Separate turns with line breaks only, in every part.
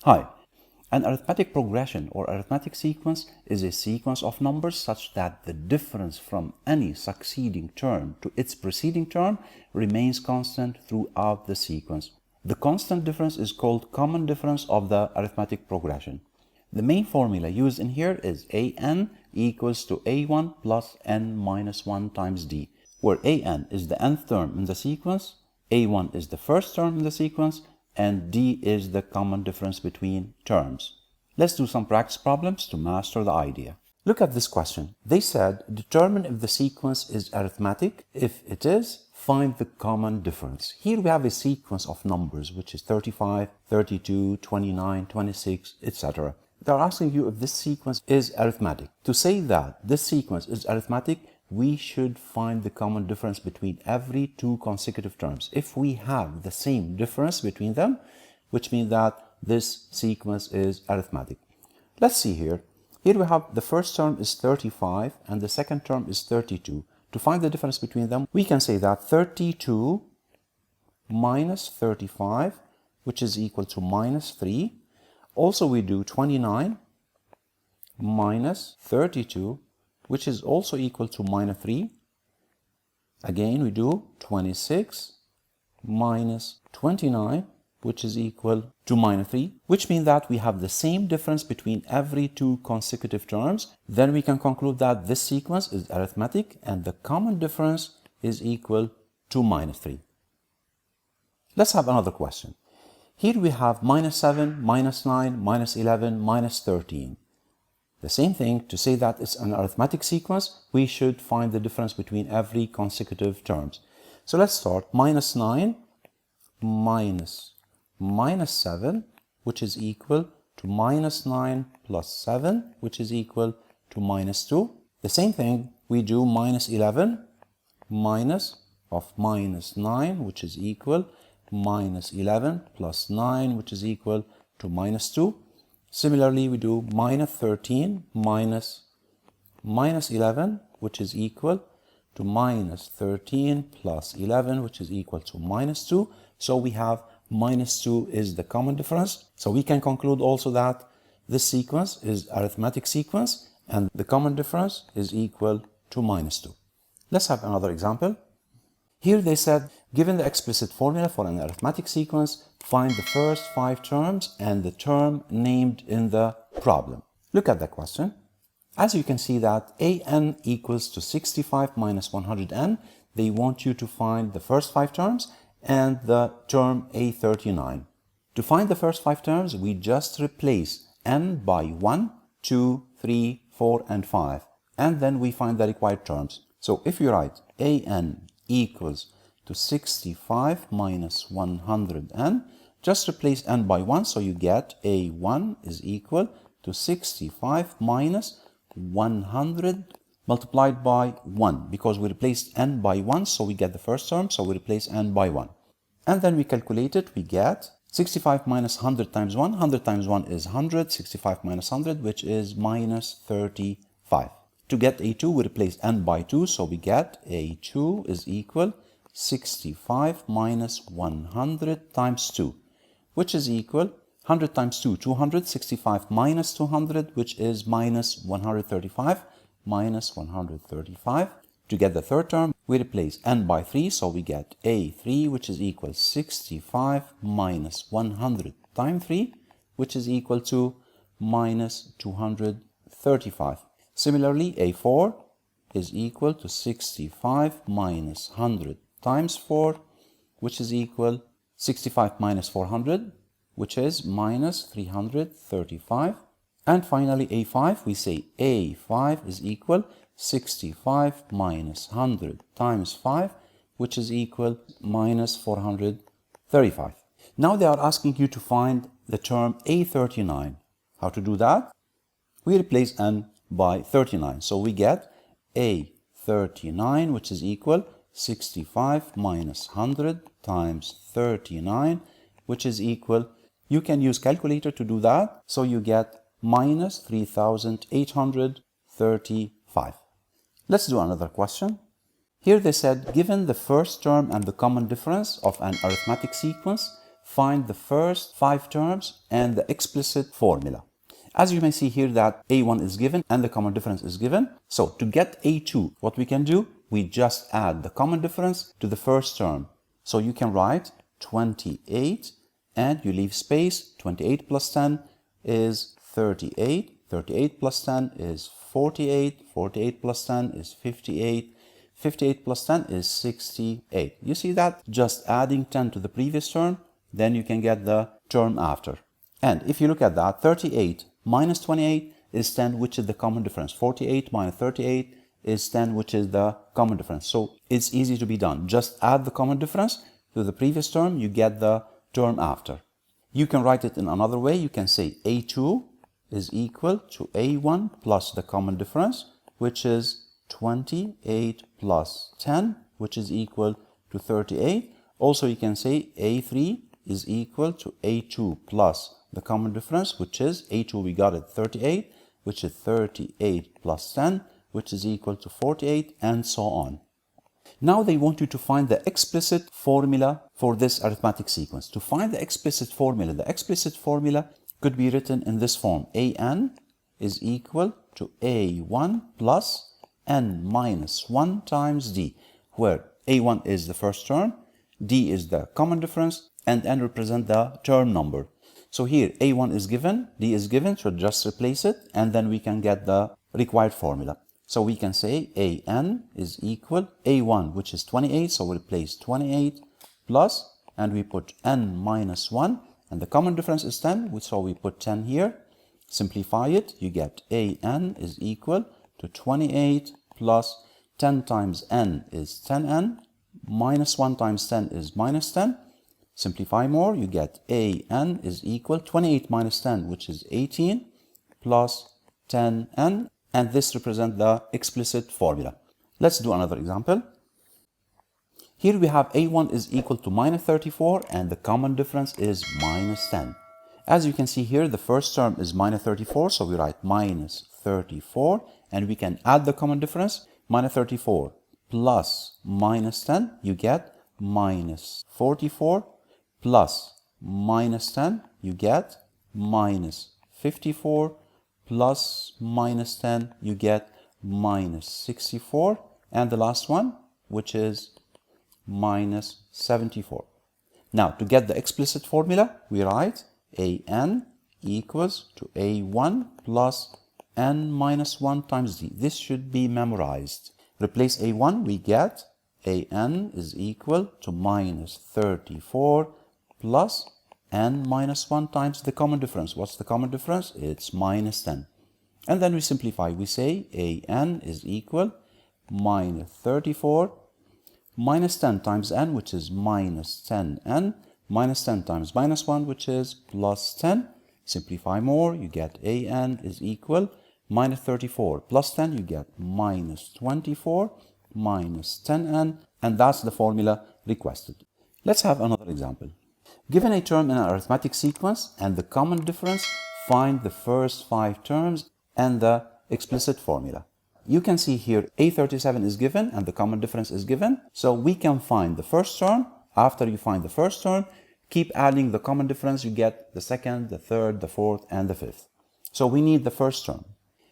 Hi. An arithmetic progression or arithmetic sequence is a sequence of numbers such that the difference from any succeeding term to its preceding term remains constant throughout the sequence. The constant difference is called common difference of the arithmetic progression. The main formula used in here is an equals to a1 plus n minus 1 times d, where an is the nth term in the sequence, a1 is the first term in the sequence, and d is the common difference between terms. Let's do some practice problems to master the idea. Look at this question. They said, determine if the sequence is arithmetic. If it is, find the common difference. Here we have a sequence of numbers, which is 35, 32, 29, 26, etc. They're asking you if this sequence is arithmetic. To say that this sequence is arithmetic, we should find the common difference between every two consecutive terms. If we have the same difference between them, which means that this sequence is arithmetic. Let's see here. Here we have the first term is 35 and the second term is 32. To find the difference between them, we can say that 32 minus 35, which is equal to minus 3. Also we do 29 minus 32, which is also equal to minus 3. Again, we do 26 minus 29, which is equal to minus 3, which means that we have the same difference between every two consecutive terms. Then we can conclude that this sequence is arithmetic and the common difference is equal to minus 3. Let's have another question. Here we have minus 7, minus 9, minus 11, minus 13. The same thing, to say that it's an arithmetic sequence, we should find the difference between every consecutive terms. So let's start. Minus 9 minus 7, which is equal to minus 9 plus 7, which is equal to minus 2. The same thing, we do minus 11 minus 9, which is equal to minus 11 plus 9, which is equal to minus 2. Similarly, we do minus 13 minus 11, which is equal to minus 13 plus 11, which is equal to minus 2. So we have minus 2 is the common difference. So we can conclude also that this sequence is arithmetic sequence and the common difference is equal to minus 2. Let's have another example. Here they said, given the explicit formula for an arithmetic sequence, find the first 5 terms and the term named in the problem. Look at the question. As you can see that an equals to 65 minus 100n, they want you to find the first 5 terms and the term a39. To find the first 5 terms, we just replace n by 1, 2, 3, 4, and 5. And then we find the required terms. So if you write an equals to 65 minus 100n, just replace n by 1, so you get a1 is equal to 65 minus 100 multiplied by 1, because we replaced n by 1, so we get the first term, so we replace n by 1. And then we calculate it, we get 65 minus 100 times 1, 100 times 1 is 100, 65 minus 100, which is minus 35. To get a2, we replace n by 2, so we get a2 is equal 65 minus 100 times 2, which is equal 100 times 2, 200, 65 minus 200, which is minus 135, minus 135. To get the third term, we replace n by 3, so we get a3, which is equal 65 minus 100 times 3, which is equal to minus 235. Similarly, a4 is equal to 65 minus 100 times 4, which is equal 65 minus 400, which is minus 335. And finally, a5, we say a5 is equal 65 minus 100 times 5, which is equal minus 435. Now they are asking you to find the term a39. How to do that? We replace n by 39. So we get a39, which is equal 65 minus 100 times 39, which is equal, you can use calculator to do that, so you get minus 3,835. Let's do another question. Here they said, given the first term and the common difference of an arithmetic sequence, find the first 5 terms and the explicit formula. As you may see here that A1 is given and the common difference is given. So to get A2, what we can do, we just add the common difference to the first term. So you can write 28 and you leave space. 28 plus 10 is 38. 38 plus 10 is 48. 48 plus 10 is 58. 58 plus 10 is 68. You see that? Just adding 10 to the previous term, then you can get the term after. And if you look at that, 38 minus 28 is 10, which is the common difference. 48 minus 38 is 10, which is the common difference. So it's easy to be done. Just add the common difference to the previous term, you get the term after. You can write it in another way. You can say A2 is equal to A1 plus the common difference, which is 28 plus 10, which is equal to 38. Also, you can say A3 is equal to A2 plus the common difference, which is A2, we got it 38, which is 38 plus 10, which is equal to 48, and so on. Now they want you to find the explicit formula for this arithmetic sequence. To find the explicit formula could be written in this form. AN is equal to A1 plus N minus 1 times D, where A1 is the first term, D is the common difference, and N represent the term number. So here A1 is given, D is given, so just replace it, and then we can get the required formula. So we can say AN is equal A1, which is 28, so we replace 28 plus, and we put N minus 1, and the common difference is 10, so we put 10 here. Simplify it, you get AN is equal to 28 plus 10 times N is 10N, minus 1 times 10 is minus 10. Simplify more, you get AN is equal 28 minus 10, which is 18, plus 10N, and this represents the explicit formula. Let's do another example. Here we have A1 is equal to minus 34, and the common difference is minus 10. As you can see here, the first term is minus 34, so we write minus 34, and we can add the common difference. Minus 34 plus minus 10, you get minus 44, plus minus 10, you get minus 54, plus minus 10, you get minus 64, and the last one, which is minus 74. Now, to get the explicit formula, we write AN equals to A1 plus N minus 1 times D. This should be memorized. Replace A1, we get AN is equal to minus 34 plus N minus 1 times the common difference. What's the common difference? It's minus 10. And then we simplify. We say AN is equal minus 34 minus 10 times N, which is minus 10N, minus 10 times minus 1, which is plus 10. Simplify more. You get AN is equal minus 34 plus 10. You get minus 24 minus 10N, and that's the formula requested. Let's have another example. Given a term in an arithmetic sequence and the common difference, find the first 5 terms and the explicit formula. You can see here A37 is given and the common difference is given. So we can find the first term. After you find the first term, keep adding the common difference. You get the second, the third, the fourth, and the fifth. So we need the first term.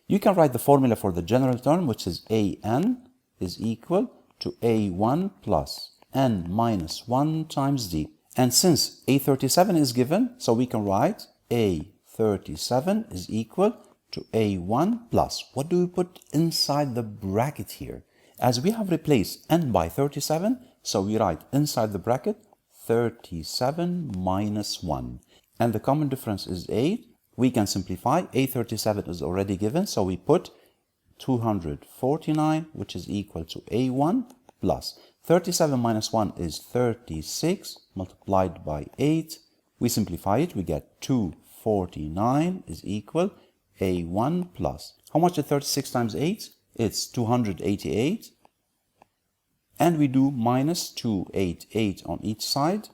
You can write the formula for the general term, which is AN is equal to A1 plus N minus 1 times D. And since A37 is given, so we can write A37 is equal to A1 plus. What do we put inside the bracket here? As we have replaced N by 37, so we write inside the bracket 37 minus 1. And the common difference is 8. We can simplify. A37 is already given, so we put 249, which is equal to A1 plus 37 minus 1 is 36 multiplied by 8. We simplify it. We get 249 is equal A1 plus. How much is 36 times 8? It's 288. And we do minus 288 on each side.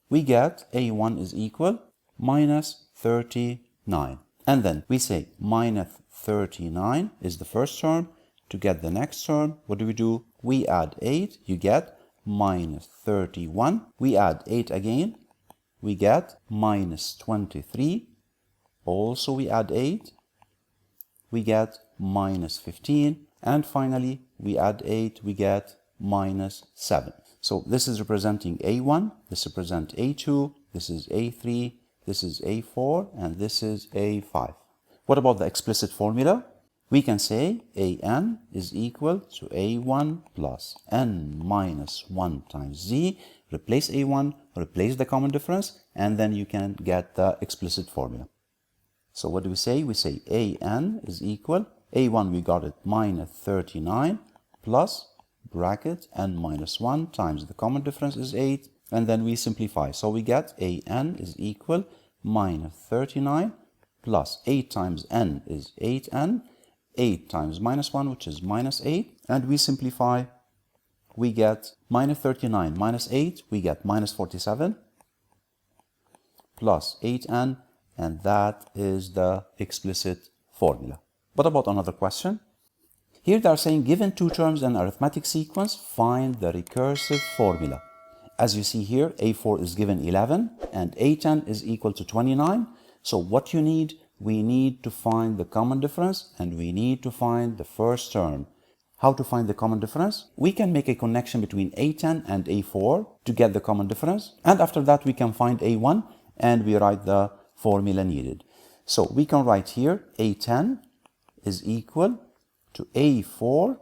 We get A1 is equal minus 39. And then we say minus 39 is the first term. To get the next term, what do? We add 8. You get minus 31. We add 8 again, we get minus 23. Also we add 8, we get minus 15. And finally, we add 8, we get minus 7. So this is representing A1, this represents A2, this is A3, this is A4, and this is A5. What about the explicit formula? We can say AN is equal to A1 plus N minus 1 times Z. Replace A1, replace the common difference, and then you can get the explicit formula. So what do we say? We say AN is equal, A1 we got it minus 39 plus bracket N minus 1 times the common difference is 8, and then we simplify. So we get AN is equal minus 39 plus 8 times N is 8N, 8 times minus 1, which is minus 8, and we simplify. We get minus 39 minus 8, we get minus 47 plus 8N, and that is the explicit formula. What about another question? Here they are saying, given two terms in arithmetic sequence, find the recursive formula. As you see here, A4 is given 11 and A10 is equal to 29. So what you need? We need to find the common difference and we need to find the first term. How to find the common difference? We can make a connection between A10 and A4 to get the common difference. And after that, we can find A1 and we write the formula needed. So we can write here A10 is equal to A4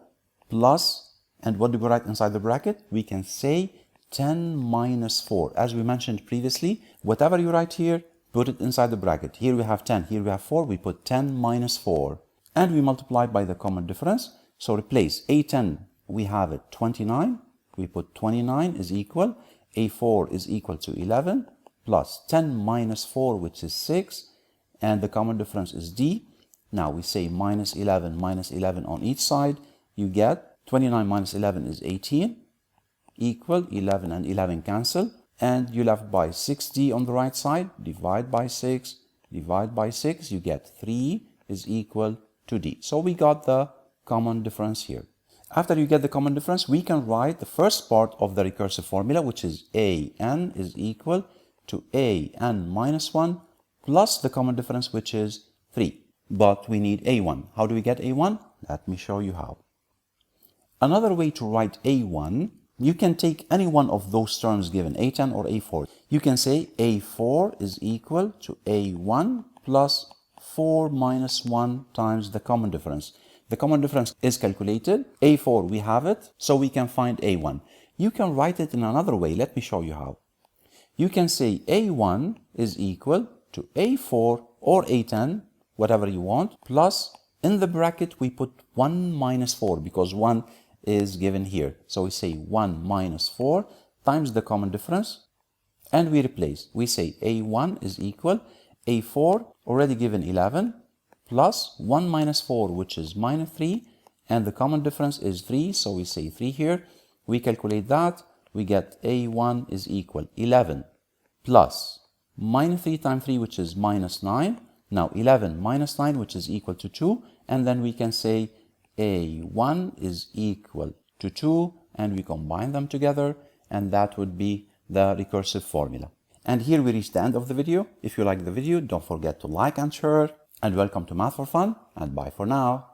plus, and what do we write inside the bracket? We can say 10 minus 4. As we mentioned previously, whatever you write here, put it inside the bracket. Here we have 10, here we have 4, we put 10 minus 4. And we multiply by the common difference. So replace A10, we have it 29, we put 29 is equal, A4 is equal to 11, plus 10 minus 4, which is 6, and the common difference is D. Now we say minus 11 on each side, you get 29 minus 11 is 18, equal 11 and 11 cancel, and you left by 6D on the right side, divide by 6, you get 3 is equal to D. So we got the common difference here. After you get the common difference, we can write the first part of the recursive formula, which is AN is equal to AN minus 1 plus the common difference, which is 3. But we need A1. How do we get A1? Let me show you how. Another way to write A1, you can take any one of those terms given, A10 or A4. You can say A4 is equal to A1 plus 4 minus 1 times the common difference. The common difference is calculated. A4, we have it, so we can find A1. You can write it in another way. Let me show you how. You can say A1 is equal to A4 or A10, whatever you want, plus in the bracket we put 1 minus 4 because 1 is given here. So we say 1 minus 4 times the common difference and we replace. We say A1 is equal A4 already given 11 plus 1 minus 4, which is minus 3, and the common difference is 3, so we say 3 here. We calculate that, we get A1 is equal 11 plus minus 3 times 3, which is minus 9. Now 11 minus 9, which is equal to 2, and then we can say A1 is equal to 2, and we combine them together, and that would be the recursive formula. And here we reach the end of the video. If you like the video, don't forget to like and share, and welcome to Math for Fun, and bye for now.